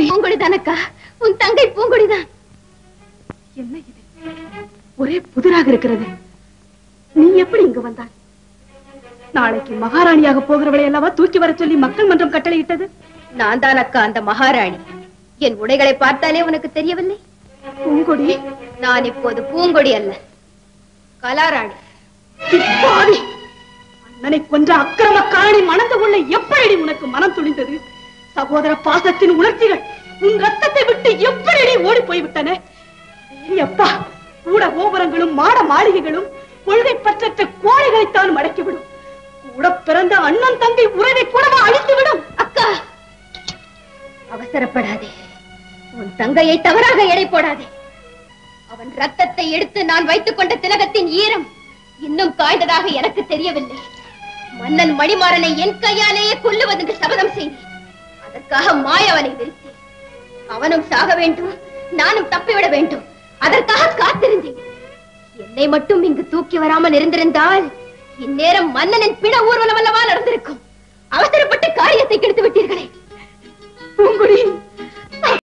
பூங்கொடி. பூங்கொடிதான் அக்கா, உன் தங்கை பூங்கொடிதான். என்ன இது ஒரே புதிராக இருக்கிறது? நீ எப்படி இங்கு வந்தாய்? நாளைக்கு மகாராணியாக போகிறவளை அல்லவா தூக்கி வர சொல்லி மக்கள் மன்றம் கட்டளையிட்டது? நான் தான் அக்கா அந்த மகாராணி. என் உடைகளை பார்த்தாலே உனக்கு தெரியவில்லை? பூங்கொடி. நான் இப்போது பூங்கொடி அல்ல, கலாராணி. அண்ணனை கொன்ற அக்கிரமக்காரனை மணந்து கொள்ள எப்படி உனக்கு மனம் துணிந்தது? சகோதர பாசத்தின் உணர்ச்சிகள் உன் ரத்தத்தை விட்டு எப்படி ஓடி போய்விட்டன? அப்பா, கூட கோபுரங்களும் மாட மாளிகைகளும் கொள்கை பற்றற்ற கோழைகளைத்தான் மடக்கிவிடும். கூட பிறந்த அண்ணன் தங்கை உறவை கூடவா அழித்துவிடும்? அக்கா, அவசரப்படாதே. உன் தங்கையை தவறாக எடை போடாதே. அவன் ரத்தத்தை எடுத்து நான் வைத்துக் கொண்ட திலகத்தின் ஈரம் இன்னும் காய்ந்ததாக எனக்கு தெரியவில்லை. மன்னன் மணிமாறனை என் கையாலேயே கொல்லுவதென்று சபதம் செய்தேன். அதற்காக மாயவனை வெறுத்தேன். அவனும் சாக வேண்டும், நானும் தப்பிவிட வேண்டும். அதற்காக காத்திருந்தேன். என்னை மட்டும் இங்கு தூக்கி வராமல் இருந்திருந்தால் இந்நேரம் மன்னனின் பிண ஊர்வலம் அல்லவா நடந்திருக்கும். அவசரப்பட்டு காரியத்தை கெடுத்து விட்டீர்களே. பூங்குடி,